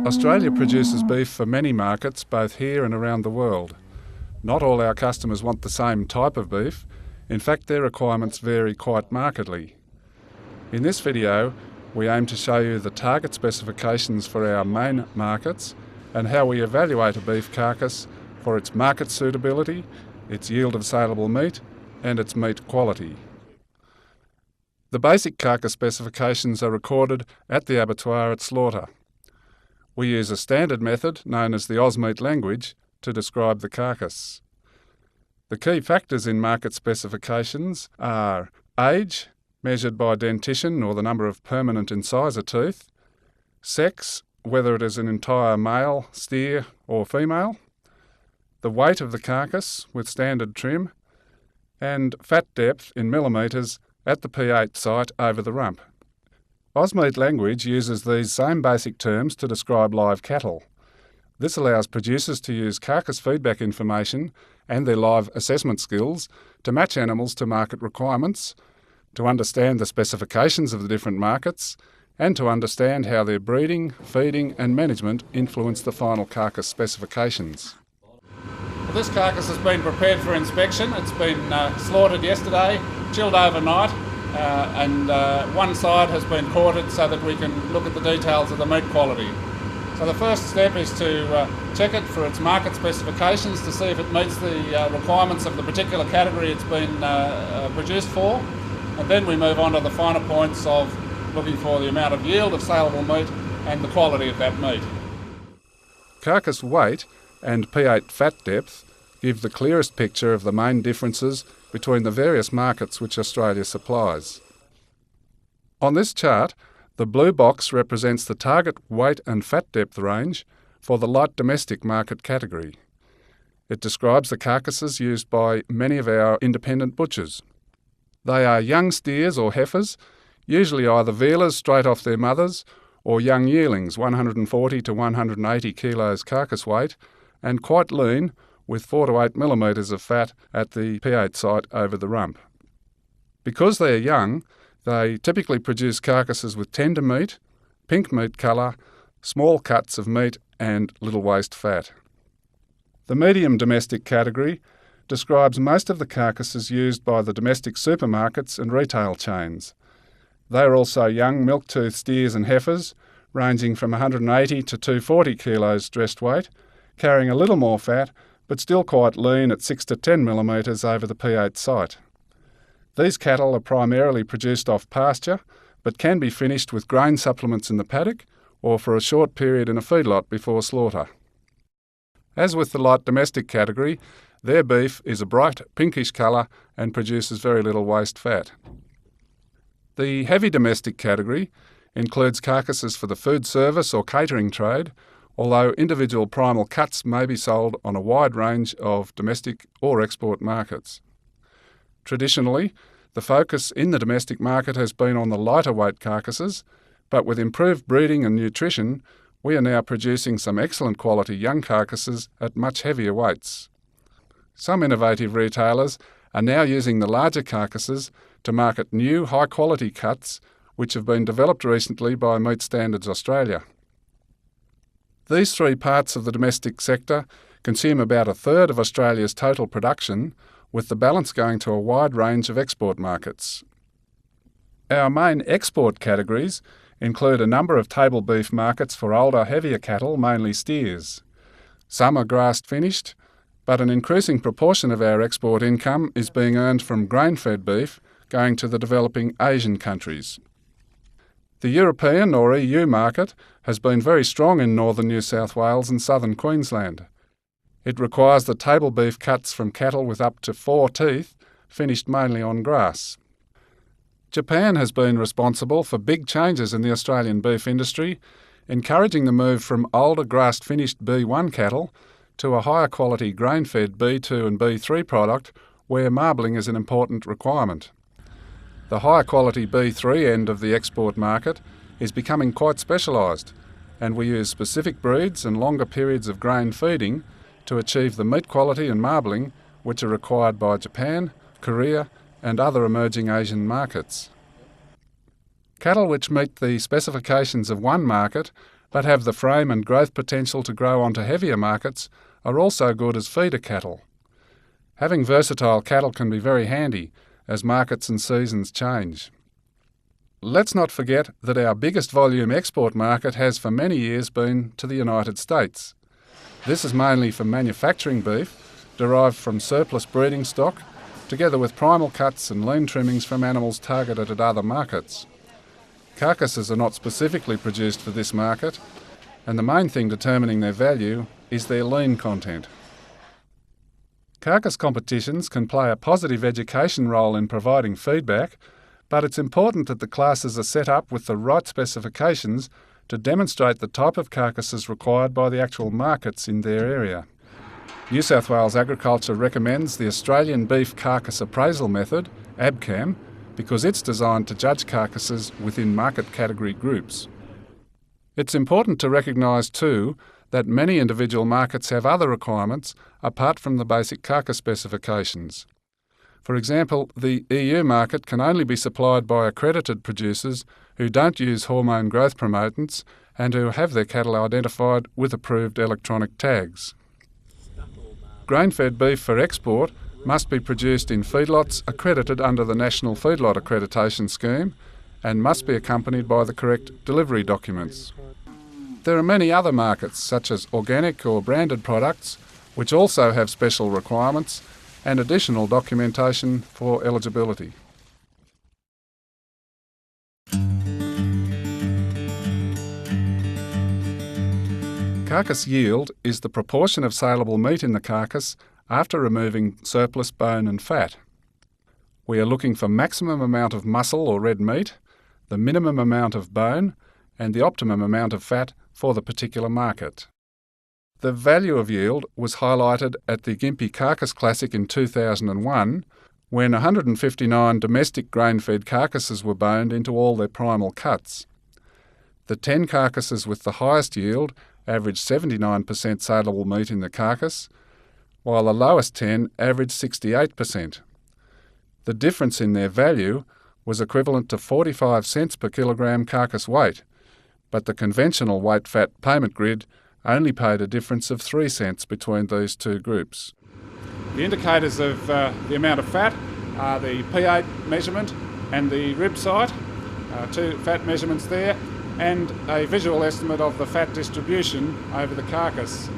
Australia produces beef for many markets, both here and around the world. Not all our customers want the same type of beef. In fact, their requirements vary quite markedly. In this video, we aim to show you the target specifications for our main markets and how we evaluate a beef carcass for its market suitability, its yield of saleable meat, and its meat quality. The basic carcass specifications are recorded at the abattoir at slaughter. We use a standard method known as the AusMeat language to describe the carcass. The key factors in market specifications are age, measured by dentition or the number of permanent incisor teeth, sex, whether it is an entire male, steer or female, the weight of the carcass with standard trim, and fat depth in millimetres at the P8 site over the rump. AusMeat language uses these same basic terms to describe live cattle. This allows producers to use carcass feedback information and their live assessment skills to match animals to market requirements, to understand the specifications of the different markets, and to understand how their breeding, feeding and management influence the final carcass specifications. Well, this carcass has been prepared for inspection. It's been slaughtered yesterday, chilled overnight, and one side has been quartered so that we can look at the details of the meat quality. So the first step is to check it for its market specifications to see if it meets the requirements of the particular category it's been produced for. And then we move on to the finer points of looking for the amount of yield of saleable meat and the quality of that meat. Carcass weight and P8 fat depth give the clearest picture of the main differences between the various markets which Australia supplies. On this chart, the blue box represents the target weight and fat depth range for the light domestic market category. It describes the carcasses used by many of our independent butchers. They are young steers or heifers, usually either vealers straight off their mothers or young yearlings, 140 to 180 kilos carcass weight, and quite lean with 4 to 8 millimetres of fat at the P8 site over the rump. Because they are young, they typically produce carcasses with tender meat, pink meat colour, small cuts of meat and little waste fat. The medium domestic category describes most of the carcasses used by the domestic supermarkets and retail chains. They are also young milk-tooth steers and heifers, ranging from 180 to 240 kilos dressed weight, carrying a little more fat, but still quite lean at 6 to 10 millimetres over the P8 site. These cattle are primarily produced off pasture, but can be finished with grain supplements in the paddock or for a short period in a feedlot before slaughter. As with the light domestic category, their beef is a bright pinkish colour and produces very little waste fat. The heavy domestic category includes carcasses for the food service or catering trade, although individual primal cuts may be sold on a wide range of domestic or export markets. Traditionally, the focus in the domestic market has been on the lighter weight carcasses, but with improved breeding and nutrition, we are now producing some excellent quality young carcasses at much heavier weights. Some innovative retailers are now using the larger carcasses to market new high-quality cuts which have been developed recently by Meat Standards Australia. These three parts of the domestic sector consume about a third of Australia's total production, with the balance going to a wide range of export markets. Our main export categories include a number of table beef markets for older, heavier cattle, mainly steers. Some are grass-finished, but an increasing proportion of our export income is being earned from grain-fed beef going to the developing Asian countries. The European or EU market has been very strong in northern New South Wales and southern Queensland. It requires the table beef cuts from cattle with up to 4 teeth, finished mainly on grass. Japan has been responsible for big changes in the Australian beef industry, encouraging the move from older grass-finished B1 cattle to a higher quality grain-fed B2 and B3 product where marbling is an important requirement. The higher quality B3 end of the export market is becoming quite specialised, and we use specific breeds and longer periods of grain feeding to achieve the meat quality and marbling which are required by Japan, Korea and other emerging Asian markets. Cattle which meet the specifications of one market but have the frame and growth potential to grow onto heavier markets, are also good as feeder cattle. Having versatile cattle can be very handy as markets and seasons change. Let's not forget that our biggest volume export market has for many years been to the United States. This is mainly for manufacturing beef, derived from surplus breeding stock, together with primal cuts and lean trimmings from animals targeted at other markets. Carcasses are not specifically produced for this market, and the main thing determining their value is their lean content. Carcass competitions can play a positive education role in providing feedback, but it's important that the classes are set up with the right specifications to demonstrate the type of carcasses required by the actual markets in their area. New South Wales Agriculture recommends the Australian Beef Carcass Appraisal Method, ABCAM, because it's designed to judge carcasses within market category groups. It's important to recognise too that many individual markets have other requirements apart from the basic carcass specifications. For example, the EU market can only be supplied by accredited producers who don't use hormone growth promotants and who have their cattle identified with approved electronic tags. Grain-fed beef for export must be produced in feedlots accredited under the National Feedlot Accreditation Scheme and must be accompanied by the correct delivery documents. There are many other markets, such as organic or branded products, which also have special requirements and additional documentation for eligibility. Carcass yield is the proportion of saleable meat in the carcass after removing surplus bone and fat. We are looking for maximum amount of muscle or red meat, the minimum amount of bone, and the optimum amount of fat for the particular market. The value of yield was highlighted at the Gympie Carcass Classic in 2001, when 159 domestic grain-fed carcasses were boned into all their primal cuts. The 10 carcasses with the highest yield averaged 79% saleable meat in the carcass, while the lowest 10 averaged 68%. The difference in their value was equivalent to 45 cents per kilogram carcass weight, but the conventional weight-fat payment grid only paid a difference of 3 cents between these two groups. The indicators of the amount of fat are the P8 measurement and the rib site, two fat measurements there, and a visual estimate of the fat distribution over the carcass.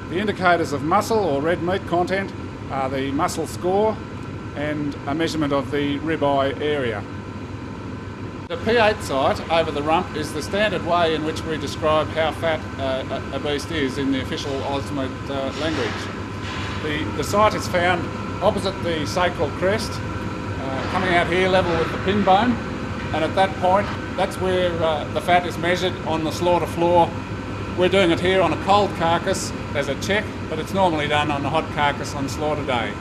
The indicators of muscle or red meat content are the muscle score and a measurement of the ribeye area. The P8 site over the rump is the standard way in which we describe how fat a beast is in the official Ausmate language. The site is found opposite the sacral crest, coming out here level with the pin bone, and at that point that's where the fat is measured on the slaughter floor. We're doing it here on a cold carcass as a check, but it's normally done on a hot carcass on slaughter day.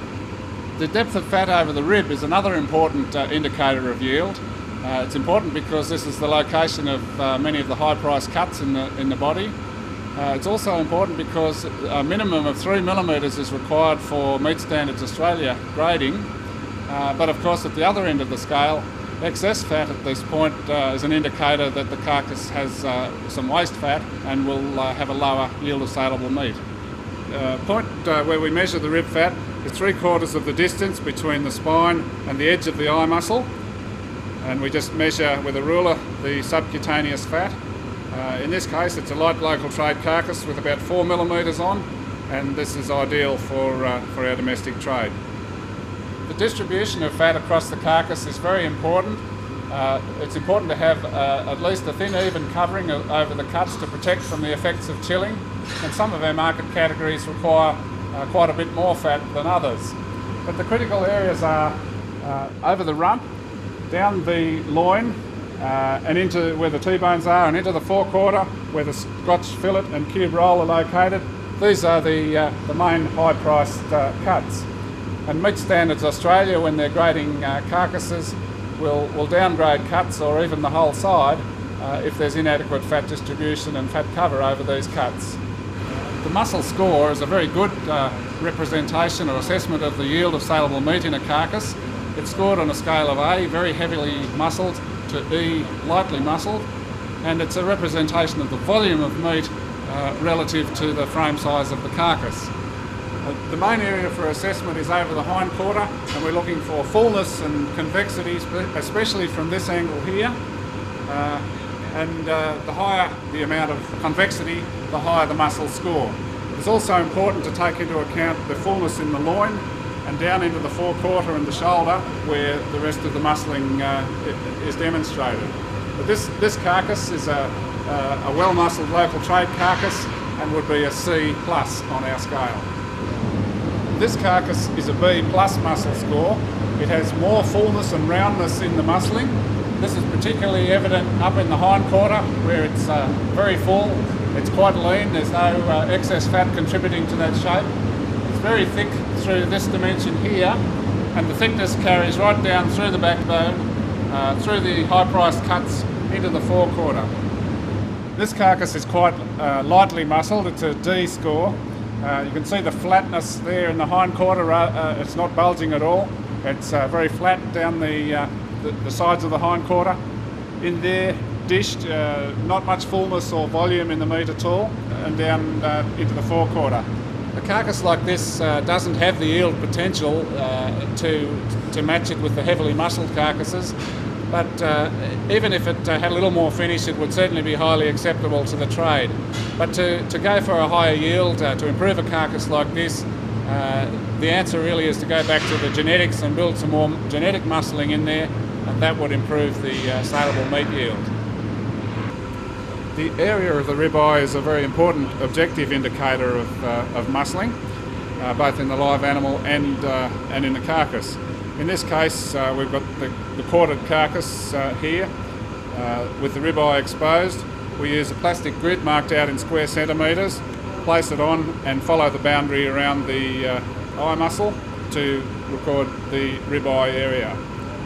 The depth of fat over the rib is another important indicator of yield. It's important because this is the location of many of the high-priced cuts in the body. It's also important because a minimum of 3 millimetres is required for Meat Standards Australia grading. But of course, at the other end of the scale, excess fat at this point is an indicator that the carcass has some waste fat and will have a lower yield of saleable meat. Point where we measure the rib fat is 3/4 of the distance between the spine and the edge of the eye muscle. And we just measure with a ruler the subcutaneous fat. In this case, it's a light local trade carcass with about 4 millimetres on, and this is ideal for our domestic trade. The distribution of fat across the carcass is very important. It's important to have at least a thin, even covering over the cuts to protect from the effects of chilling, and some of our market categories require quite a bit more fat than others. But the critical areas are over the rump, down the loin, and into where the T-bones are, and into the forequarter where the Scotch fillet and cube roll are located. These are the main high-priced cuts. And Meat Standards Australia, when they're grading carcasses, will downgrade cuts or even the whole side if there's inadequate fat distribution and fat cover over these cuts. The muscle score is a very good representation or assessment of the yield of saleable meat in a carcass. It's scored on a scale of A, very heavily muscled, to E, lightly muscled. and it's a representation of the volume of meat relative to the frame size of the carcass. The main area for assessment is over the hind quarter, and we're looking for fullness and convexity, especially from this angle here. The higher the amount of convexity, the higher the muscle score. It's also important to take into account the fullness in the loin and down into the forequarter and the shoulder, where the rest of the muscling is demonstrated. But this carcass is a well-muscled local trade carcass and would be a C+ on our scale. This carcass is a B+ muscle score. It has more fullness and roundness in the muscling. This is particularly evident up in the hind quarter, where it's very full. It's quite lean. There's no excess fat contributing to that shape. It's very thick through this dimension here, and the thickness carries right down through the backbone, through the high-priced cuts into the forequarter. This carcass is quite lightly muscled. It's a D score. You can see the flatness there in the hind quarter. It's not bulging at all. It's very flat down the sides of the hind quarter. In there, dished, not much fullness or volume in the meat at all, and down into the forequarter. A carcass like this doesn't have the yield potential to match it with the heavily muscled carcasses, but even if it had a little more finish, it would certainly be highly acceptable to the trade. But to go for a higher yield, to improve a carcass like this, the answer really is to go back to the genetics and build some more genetic muscling in there, and that would improve the saleable meat yield. The area of the ribeye is a very important objective indicator of muscling, both in the live animal and in the carcass. In this case, we've got the quartered carcass here with the ribeye exposed. We use a plastic grid marked out in square centimetres, place it on and follow the boundary around the eye muscle to record the ribeye area.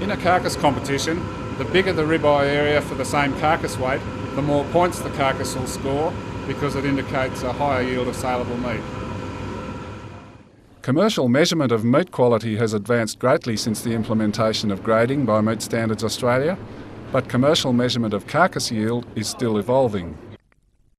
In a carcass competition, the bigger the ribeye area for the same carcass weight, the more points the carcass will score, because it indicates a higher yield of saleable meat. Commercial measurement of meat quality has advanced greatly since the implementation of grading by Meat Standards Australia, but commercial measurement of carcass yield is still evolving.